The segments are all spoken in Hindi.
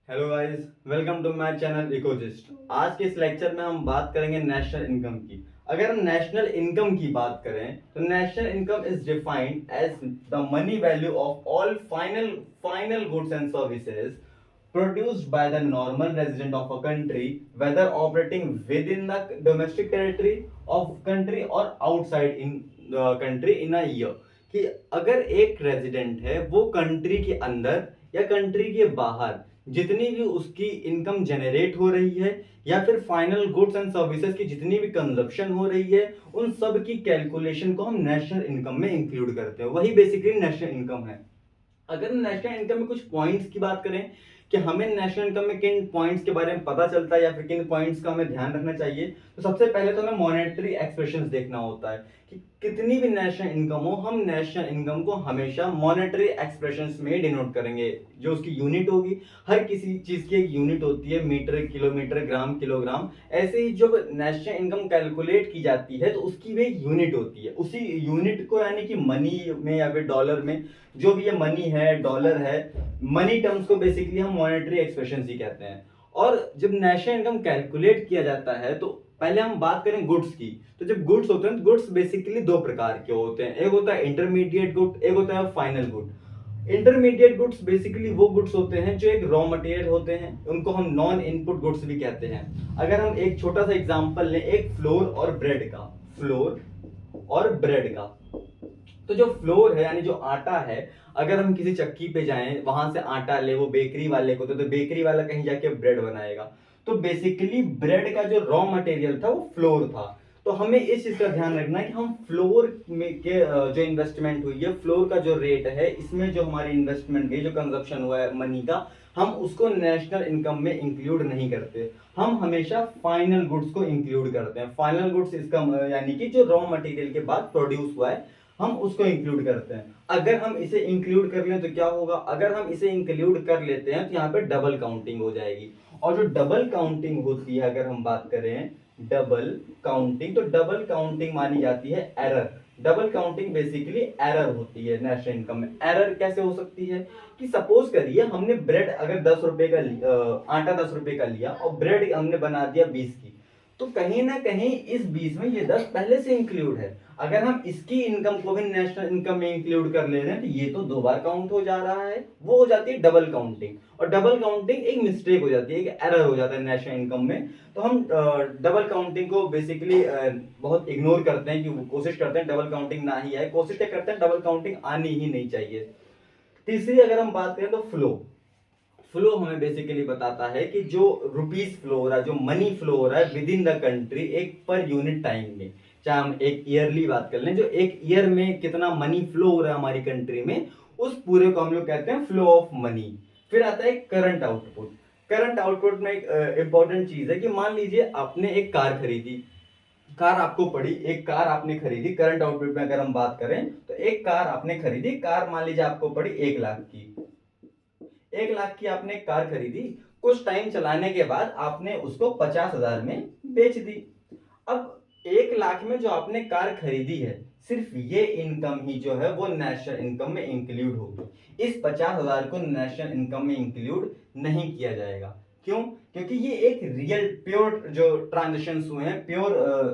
Hello guys, welcome to my channel इकोजिस्ट। आज के इस लेक्चर में हम बात करेंगे नेशनल इनकम की। अगर हम नेशनल इनकम की बात करें तो national income is defined as the money value of all final goods and services produced by the normal resident of a country, whether operating within the domestic territory of country or outside in the country in a year। कि अगर एक रेजिडेंट है वो कंट्री के अंदर या कंट्री के बाहर जितनी भी उसकी इनकम जनरेट हो रही है या फिर फाइनल गुड्स एंड सर्विसेज की जितनी भी कंजप्शन हो रही है, उन सब की कैलकुलेशन को हम नेशनल इनकम में इंक्लूड करते हैं। वही बेसिकली नेशनल इनकम है। अगर नेशनल इनकम में कुछ पॉइंट्स की बात करें कि हमें नेशनल इनकम में किन पॉइंट्स के बारे में पता चलता है या फिर किन पॉइंट्स का हमें ध्यान रखना चाहिए, तो सबसे पहले तो हमें मॉनेटरी एक्सप्रेशंस देखना होता है कि कितनी भी नेशनल इनकम हो, हम नेशनल इनकम को हमेशा मॉनेटरी एक्सप्रेशंस में डिनोट करेंगे। जो उसकी यूनिट होगी, हर किसी चीज की एक यूनिट होती है, मीटर, किलोमीटर, ग्राम, किलोग्राम। ऐसे ही जब नेशनल इनकम कैलकुलेट की जाती है तो उसकी भी एक यूनिट होती है। उसी यूनिट को यानी कि मनी में या फिर डॉलर में, जो भी ये मनी है, डॉलर है, मनी टर्म्स को बेसिकली हम मॉनेटरी एक्सप्रेशन ही कहते हैं। और जब नेशनल इनकम कैलकुलेट किया जाता है तो पहले हम बात करें गुड्स की। तो जब गुड्स होते हैं तो गुड्स बेसिकली दो प्रकार के होते हैं, एक होता है इंटरमीडिएट गुड, एक होता है final good. Intermediate goods basically वो गुड्स होते हैं जो एक रॉ मटेरियल होते हैं, उनको हम नॉन इनपुट गुड्स भी कहते हैं। अगर हम एक छोटा सा एग्जांपल लें, एक फ्लोर और ब्रेड का, फ्लोर और ब्रेड का, तो जो फ्लोर है यानी जो आटा है, अगर हम किसी चक्की पे जाएं, वहां से आटा ले, वो बेकरी वाले को, तो बेकरी वाला कहीं जाके ब्रेड बनाएगा। तो बेसिकली ब्रेड का जो रॉ मटेरियल था वो फ्लोर था। तो हमें इस चीज का ध्यान रखना है कि हम फ्लोर में के जो इन्वेस्टमेंट हुई है, फ्लोर का जो रेट है, इसमें जो हमारी इन्वेस्टमेंट गई, जो कंजप्शन हुआ है मनी का, हम उसको नेशनल इनकम में इंक्लूड नहीं करते। हम हमेशा फाइनल गुड्स को इंक्लूड करते हैं। फाइनल गुड्स इसका यानी कि जो रॉ मटेरियल के बाद प्रोड्यूस हुआ है, हम उसको इंक्लूड करते हैं। अगर हम इसे इंक्लूड कर लें तो क्या होगा, अगर हम इसे इंक्लूड कर लेते हैं तो यहाँ पे डबल काउंटिंग हो जाएगी। और जो डबल काउंटिंग होती है, अगर हम बात करें डबल काउंटिंग, तो डबल काउंटिंग मानी जाती है error. Double counting basically error होती है नेशनल इनकम में। एरर कैसे हो सकती है कि सपोज करिए हमने ब्रेड अगर 10 रुपए का आटा 10 रुपए का लिया और ब्रेड हमने बना दिया 20 की, तो कहीं ना कहीं इस 20 में ये 10 पहले से इंक्लूड है। अगर हम इसकी इनकम को भी नेशनल इनकम में इंक्लूड कर ले रहे हैं तो ये तो दो बार काउंट हो जा रहा है, वो हो जाती है डबल काउंटिंग। और डबल काउंटिंग एक मिस्टेक हो जाती है, एक एरर हो जाता है नेशनल इनकम में। तो हम डबल काउंटिंग को बेसिकली बहुत इग्नोर करते हैं, कि कोशिश करते हैं डबल काउंटिंग ना ही आए, कोशिश करते हैं डबल काउंटिंग आनी ही नहीं चाहिए। तीसरी अगर हम बात करें तो फ्लो, फ्लो हमें बेसिकली बताता है कि जो रुपीस फ्लो हो रहा है, जो मनी फ्लो हो रहा है विद इन द कंट्री एक पर यूनिट टाइम में, चाहे हम एक ईयरली बात कर लें, जो एक ईयर में कितना मनी फ्लो हो रहा है हमारी कंट्री में, उस पूरे को हम लोग कहते हैं फ्लो ऑफ मनी। फिर आता है करंट आउटपुट। करंट आउटपुट में एक इंपॉर्टेंट चीज है कि मान लीजिए आपने एक कार खरीदी, कार आपको पड़ी, एक कार आपने खरीदी। करंट आउटपुट में अगर हम बात करें तो एक कार आपने खरीदी, कार मान लीजिए आपको पड़ी 1 लाख की। 1 लाख की आपने कार खरीदी, कुछ टाइम चलाने के बाद आपने उसको 50,000 में बेच दी। अब 1 लाख में जो आपने कार खरीदी है, सिर्फ ये इनकम ही जो है वो नेशनल इनकम में इंक्लूड होगी। इस 50,000 को नेशनल इनकम में इंक्लूड नहीं किया जाएगा। क्यों? क्योंकि ये एक रियल प्योर जो ट्रांजेक्शन हुए हैं, प्योर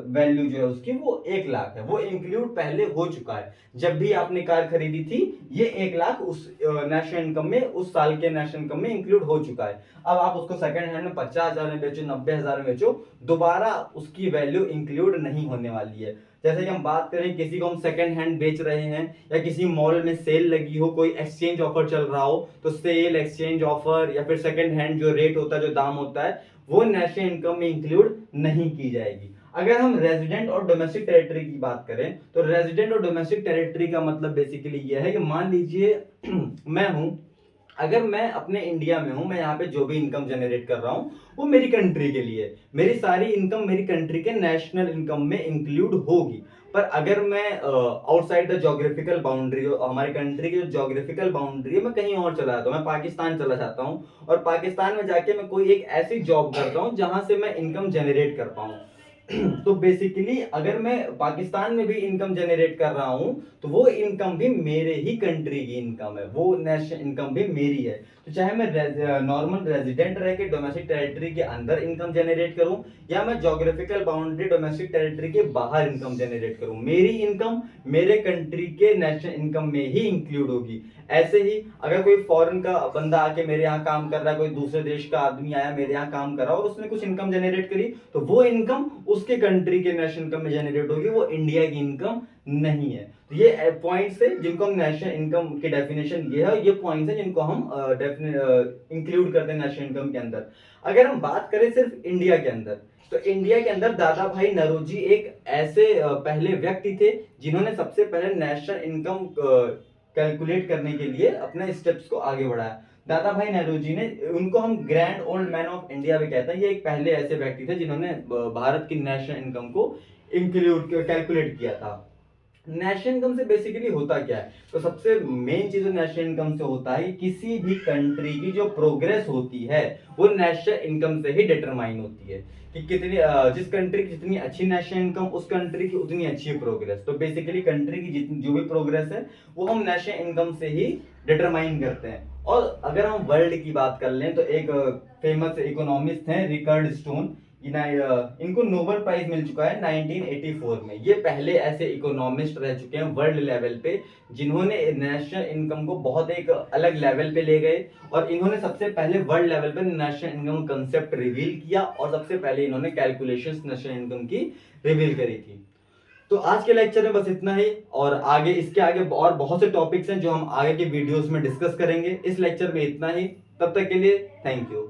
वैल्यू जो है उसकी वो 1 लाख है, वो इंक्लूड पहले हो चुका है। जब भी आपने कार खरीदी थी, ये 1 लाख उस नेशनल इनकम में, उस साल के नेशनल इनकम में इंक्लूड हो चुका है। अब आप उसको सेकंड हैंड में 50,000 में बेचो, 90,000 में बेचो, दोबारा उसकी वैल्यू इंक्लूड नहीं होने वाली है। जैसे कि हम बात करें, किसी को हम सेकंड हैंड बेच रहे हैं या किसी मॉल में सेल लगी हो, कोई एक्सचेंज ऑफर चल रहा हो, तो सेल, एक्सचेंज ऑफर या फिर सेकंड हैंड जो रेट होता है, जो दाम होता है, वो नेशनल इनकम में इंक्लूड नहीं की जाएगी। अगर हम रेजिडेंट और डोमेस्टिक टेरिटरी की बात करें तो रेजिडेंट और डोमेस्टिक टेरिटरी का मतलब बेसिकली ये है कि मान लीजिए मैं हूं, अगर मैं अपने इंडिया में हूं, मैं यहाँ पे जो भी इनकम जनरेट कर रहा हूं वो मेरी कंट्री के लिए, मेरी सारी इनकम मेरी कंट्री के नेशनल इनकम में इंक्लूड होगी। पर अगर मैं आउटसाइड द जोग्राफिकल बाउंड्री, हमारी कंट्री की जो जोग्राफिकल बाउंड्री है, मैं कहीं और चला जाता हूँ, मैं पाकिस्तान चला जाता हूँ और पाकिस्तान में जाके मैं कोई एक ऐसी जॉब करता हूँ जहां से मैं इनकम जनरेट कर पाऊँ तो बेसिकली अगर मैं पाकिस्तान में भी इनकम जनरेट कर रहा हूं तो वो इनकम भी मेरे ही कंट्री की इनकम है, वो नेशनल इनकम भी मेरी है। तो चाहे मैं नॉर्मल रेजिडेंट रह के डोमेस्टिक टेरिटरी के अंदर इनकम जनरेट करूं या मैं ज्योग्राफिकल बाउंड्री डोमेस्टिक टेरिटरी के बाहर इनकम जनरेट करूं, मेरी इनकम मेरे कंट्री के नेशनल इनकम में ही इंक्लूड होगी। ऐसे ही अगर कोई फॉरेन का बंदा आके मेरे यहाँ काम कर रहा है, कोई दूसरे देश का आदमी आया मेरे यहाँ काम कर रहा है और उसने कुछ इनकम जनरेट करी, तो वो इनकम उसके कंट्री के नेशनल इनकम में जनरेट होगी, वो इंडिया की इनकम नहीं है। तो ये पॉइंट्स है जिनको हम नेशनल इनकम की डेफिनेशन, ये है, ये पॉइंट्स है जिनको हम इंक्लूड करते हैं नेशनल इनकम के अंदर। अगर हम बात करें सिर्फ इंडिया के अंदर, तो इंडिया के अंदर दादा भाई नौरोजी एक ऐसे पहले व्यक्ति थे जिन्होंने सबसे पहले नेशनल इनकम कैलकुलेट करने के लिए अपने स्टेप्स को आगे बढ़ाया। दादा भाई नौरोजी ने, उनको हम grand old man of India भी कहते हैं, ये एक पहले ऐसे व्यक्ति थे जिन्होंने भारत की नेशनल इनकम को इंक्लूड कैलकुलेट किया था। नेशनल इनकम से बेसिकली होता क्या है, तो सबसे मेन चीज नेशनल इनकम से होता है कि किसी भी कंट्री की जो प्रोग्रेस होती है वो नेशनल इनकम से ही डिटरमाइन होती है कि कितनी जिस कंट्री की जितनी अच्छी नेशनल इनकम उस कंट्री की उतनी अच्छी प्रोग्रेस। तो बेसिकली कंट्री की जितनी जो भी प्रोग्रेस है वो हम नेशनल इनकम से ही डिटरमाइन करते हैं। और अगर हम वर्ल्ड की बात कर लें तो एक फेमस इकोनॉमिस्ट हैं रिकर्ड स्टोन, इनको नोबेल प्राइज मिल चुका है 1984 में। ये पहले ऐसे इकोनॉमिस्ट रह चुके हैं वर्ल्ड लेवल पे जिन्होंने नेशनल इनकम को बहुत एक अलग लेवल पे ले गए, और इन्होंने सबसे पहले वर्ल्ड लेवल पे नेशनल इनकम कंसेप्ट रिवील किया और सबसे पहले इन्होंने कैलकुलेशंस नेशनल इनकम की रिवील करी थी। तो आज के लेक्चर में बस इतना ही, और आगे इसके आगे और बहुत से टॉपिक्स हैं जो हम आगे के वीडियोस में डिस्कस करेंगे। इस लेक्चर में इतना ही, तब तक के लिए थैंक यू।